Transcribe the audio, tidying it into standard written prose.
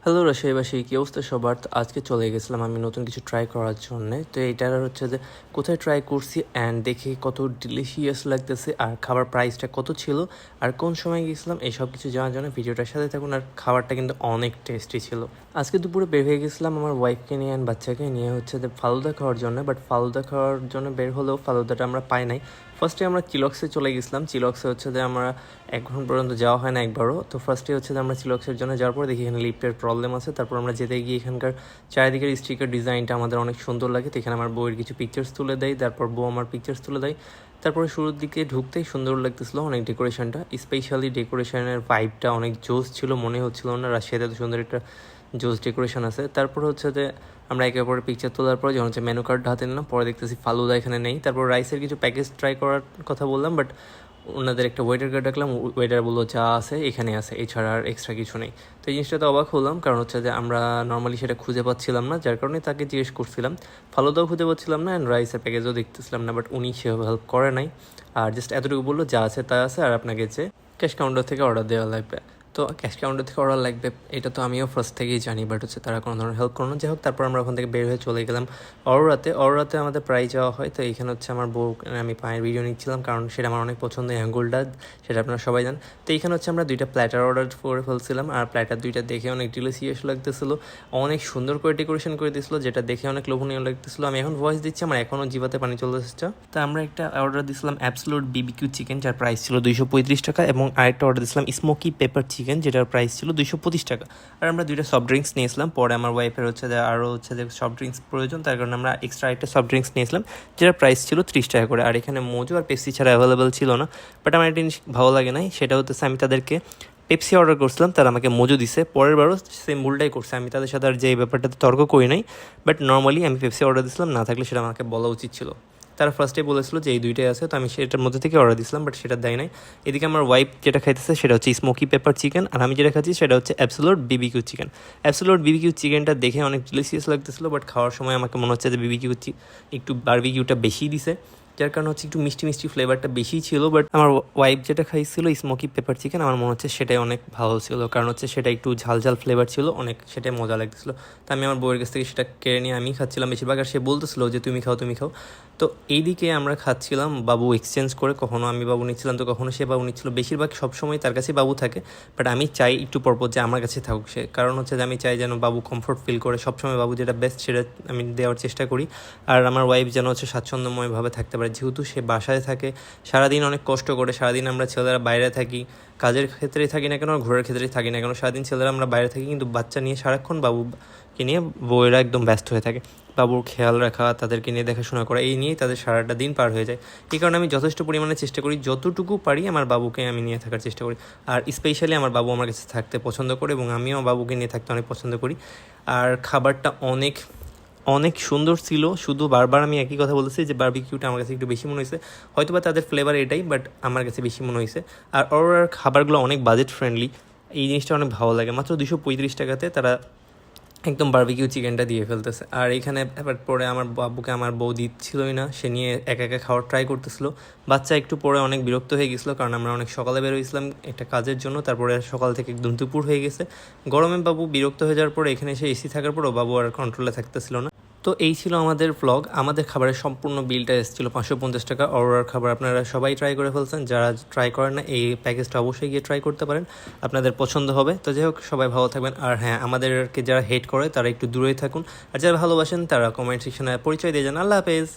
Hello রাজশাহীবাসী, কী অবস্থা সবার? তো আজকে চলে গেছিলাম আমি নতুন কিছু ট্রাই করার জন্যে। তো এইটার হচ্ছে যে কোথায় ট্রাই করছি অ্যান্ড দেখে কত ডিলিশিয়াস লাগতেছে আর খাবার প্রাইসটা কত ছিল আর কোন সময় গেছিলাম এইসব কিছু জানার জন্য ভিডিওটার সাথে থাকুন। আর খাবারটা কিন্তু অনেক টেস্টি ছিল। আজকে দুপুরে বের হয়ে গেছিলাম আমার ওয়াইফকে নিয়ে অ্যান্ড বাচ্চাকে নিয়ে হচ্ছে যে ফালুদা খাওয়ার জন্য। বাট ফালুদা খাওয়ার জন্য বের হলেও ফালুদাটা আমরা পাই নাই। ফার্স্টে আমরা চিলক্সে চলে গেছিলাম। চিলক্সে হচ্ছে যে আমরা এখন পর্যন্ত যাওয়া হয় না একবারও। তো ফার্স্টে হচ্ছে যে আমরা চিলক্সের জন্য যাওয়ার পর দেখি এখানে লিফটের প্রবলেম আছে। তারপর আমরা যেতে গিয়ে এখানকার চারিদিকের স্টিকার ডিজাইনটা আমাদের অনেক সুন্দর লাগে। তো এখানে আমার বউয়ের কিছু পিকচার্স তুলে দেয়, তারপর বউ আমার পিকচার্স তুলে দেয়। তারপরে শুরুর দিকে ঢুকতেই সুন্দর লাগতেছিলো অনেক ডেকোরেশনটা, স্পেশালি ডেকোরেশনের ভাইবটা অনেক জোস ছিল। মনে হচ্ছিল না রাজশাহীতে এত সুন্দর একটা জোস ডেকোরেশন আছে। তারপর হচ্ছে যে আমরা একে অপরের পিকচার তোলার পর যখন হচ্ছে মেনু কার্ড হাতে নিলাম, পরে দেখতেছি ফালুদা এখানে নেই। তারপর রাইসের কিছু প্যাকেজ ট্রাই করার কথা বললাম, বাট ওনাদের একটা ওয়েটারকে ডাকলাম, ওয়েটার বললো যা আছে এখানে আছে, এছাড়া আর এক্সট্রা কিছু নেই। তো এই জিনিসটাতে অবাক হলাম, কারণ হচ্ছে যে আমরা নর্মালি সেটা খুঁজে পাচ্ছিলাম না, যার কারণে তাকে জিজ্ঞেস করছিলাম। ফালুদাও খুঁজে পাচ্ছিলাম না অ্যান্ড রাইসের প্যাকেজও দেখতেছিলাম না, বাট উনি সেভাবে হেল্প করে নাই। আর জাস্ট এতটুকু বললো যা আছে তা আছে, আর আপনাকে যে ক্যাশ কাউন্টার থেকে অর্ডার দেওয়া লাগবে। তো ক্যাশ কাউন্টার থেকে অর্ডার লাগবে এটা তো আমিও ফার্স্ট থেকেই জানি, বাট হচ্ছে তারা কোনো ধরনের হেল্প করলো না। যাই হোক, তারপর আমরা ওখান থেকে বের হয়ে চলে গেলাম অরোরাতে আমাদের প্রায় যাওয়া হয়। তো এইখানে হচ্ছে আমার বউ আমি পায়ের ভিডিও নিচ্ছিলাম, কারণ সেটা আমার অনেক পছন্দ, অ্যাঙ্গুলটা সেটা আপনারা সবাই জান। তো এইখানে হচ্ছে আমরা 2টা প্ল্যাটার অর্ডার করে ফেলছিলাম, আর প্ল্যাটার 2টা দেখে অনেক ডিলিশিয়াস লাগতেছিল, অনেক সুন্দর করে ডেকোরেশন করে দিয়েছিলো, যেটা দেখে অনেক লোভনীয় লাগতেছিল। আমি এখন ভয়েস দিচ্ছি, আমার এখনও জিভাতে পানি চলে এসেছে। তো আমরা একটা অর্ডার দিয়েছিলাম অ্যাবসোলুট বিবিকিউ চিকেন, যার প্রাইস ছিল 235 টাকা, এবং আরেকটা অর্ডার দিয়েছিলাম স্মোকি পেপার চিকেন, যেটার প্রাইস ছিল 225 টাকা। আর আমরা 2টা সফট ড্রিঙ্কস নিয়েছিলাম। পরে আমার ওয়াইফের হচ্ছে যে আরও হচ্ছে যে সফট ড্রিঙ্কস প্রয়োজন, তার কারণে আমরা এক্সট্রা একটা সফট ড্রিঙ্কস নিয়েছিলাম, যেটার প্রাইস ছিল 30 টাকা করে। আর এখানে মোজো আর পেপসি ছাড়া অ্যাভেলেবেল ছিল না। বাট আমার একটা জিনিস ভালো লাগে নাই, সেটা হচ্ছে আমি তাদেরকে পেপসি অর্ডার করছিলাম, তারা আমাকে মোজো দিছে। পরের বারও সেম ভুলটাই করছে, আমি তাদের সাথে আর যে এই ব্যাপারটাতে তর্ক করি নাই, বাট নর্মালি আমি পেপসি অর্ডার দিয়েছিলাম, না থাকলে সেটা আমাকে বলা উচিত ছিল। তারা ফার্স্টে বলেছিল যে এই 2টাই আছে, তো আমি সেটার মধ্যে থেকে অর্ডার দিয়েছিলাম, বাট সেটা দেয় নাই। এদিকে আমার ওয়াইফ যেটা খাইতেছে সেটা হচ্ছে স্মোকি পেপার চিকেন, আর আমি যেটা খাচ্ছি সেটা হচ্ছে absolute BBQ chicken. Absolute BBQ চিকেনটা দেখে অনেক ডিলিশিয়াস লাগতেছিল, বাট খাওয়ার সময় আমাকে মনে হচ্ছে যে বিবিকিউ একটু বারবিকিউটা বেশি দিছে, যার কারণে হচ্ছে একটু মিষ্টি মিষ্টি ফ্লেভারটা বেশি ছিল। বাট আমার ওয়াইফ যেটা খাইছিল স্মোকি পেপার চিকেন, আমার মনে হচ্ছে সেটাই অনেক ভালো ছিল, কারণ হচ্ছে সেটা একটু ঝাল ঝাল ফ্লেভার ছিল, অনেক সেটাই মজা লাগতেছিল। তো আমি আমার বউয়ের কাছ থেকে সেটা কেড়ে নিয়ে আমি খাচ্ছিলাম বেশিরভাগ, আর সে বলতেছিল যে তুমি খাও তুমি খাও। তো এইদিকে আমরা খাচ্ছিলাম বাবু এক্সচেঞ্জ করে, কখনো আমি বাবু নিচ্ছিলাম, তো কখনো সে বাবু নিচ্ছিল। বেশিরভাগ সবসময় তার কাছে বাবু থাকে, বাট আমি চাই একটু পরপর যে আমার কাছে থাকুক সে, কারণ হচ্ছে যে আমি চাই যেন বাবু কমফোর্ট ফিল করে, সবসময় বাবু যেটা বেস্ট সেটা আমি দেওয়ার চেষ্টা করি। আর আমার ওয়াইফ যেন হচ্ছে স্বাচ্ছন্দ্যময়ভাবে থাকতে পারে, যেহেতু সে বাসায় থাকে সারাদিন অনেক কষ্ট করে। সারাদিন আমরা ছেলেরা বাইরে থাকি, কাজের ক্ষেত্রেই থাকি না কেন, ঘোরার ক্ষেত্রেই থাকি না কেন, সারাদিন ছেলেরা আমরা বাইরে থাকি, কিন্তু বাচ্চা নিয়ে সারাক্ষণ বাবুকে নিয়ে বউয়েরা একদম ব্যস্ত হয়ে থাকে। বাবুর খেয়াল রাখা, তাদেরকে নিয়ে দেখাশোনা করা, এই নিয়েই তাদের সারাটা দিন পার হয়ে যায়। এই কারণে আমি যথেষ্ট পরিমাণে চেষ্টা করি, যতটুকু পারি আমার বাবুকে আমি নিয়ে থাকার চেষ্টা করি। আর স্পেশালি আমার বাবু আমার কাছে থাকতে পছন্দ করে, এবং আমিও বাবুকে নিয়ে থাকতে অনেক পছন্দ করি। আর খাবারটা অনেক অনেক সুন্দর ছিল। শুধু বারবার আমি একই কথা বলতেছি যে বারবিকিউটা আমার কাছে একটু বেশি মনে হয়েছে, হয়তো বা তাদের ফ্লেভার এটাই, বাট আমার কাছে বেশি মনে হয়েছে। আর ওর খাবারগুলো অনেক বাজেট ফ্রেন্ডলি, এই জিনিসটা অনেক ভালো লাগে। মাত্র 235 টাকাতে তারা একদম বারবিকিউ চিকেনটা দিয়ে ফেলতেছে। আর এইখানে এবার পরে আমার বাবুকে আমার বউ দিচ্ছিলই না, সে নিয়ে একা একা খাওয়ার ট্রাই করতেছিল। বাচ্চা একটু পরে অনেক বিরক্ত হয়ে গেছিলো, কারণ আমরা অনেক সকালে বেরোইছিলাম একটা কাজের জন্য, তারপরে সকাল থেকে একদম দুপুর হয়ে গেছে। গরমে বাবু বিরক্ত হয়ে যাওয়ার পরে এখানে এসে এসি থাকার পরও বাবু আর কন্ট্রোলে থাকতেছিল না। তো এই ছিল আমাদের ভ্লগ। আমাদের খাবারের সম্পূর্ণ বিলটা এসেছিলো 550 টাকা। অরোরার খাবার আপনারা সবাই ট্রাই করে ফেলছেন, যারা ট্রাই করেন না এই প্যাকেজটা অবশ্যই গিয়ে ট্রাই করতে পারেন, আপনাদের পছন্দ হবে। তো যাই হোক, সবাই ভালো থাকবেন। আর হ্যাঁ, আমাদেরকে যারা হেট করে তারা একটু দূরেই থাকুন, আর যারা ভালোবাসেন তারা কমেন্ট সেকশনে পরিচয় দিয়ে যান। আল্লাহ হাফেজ।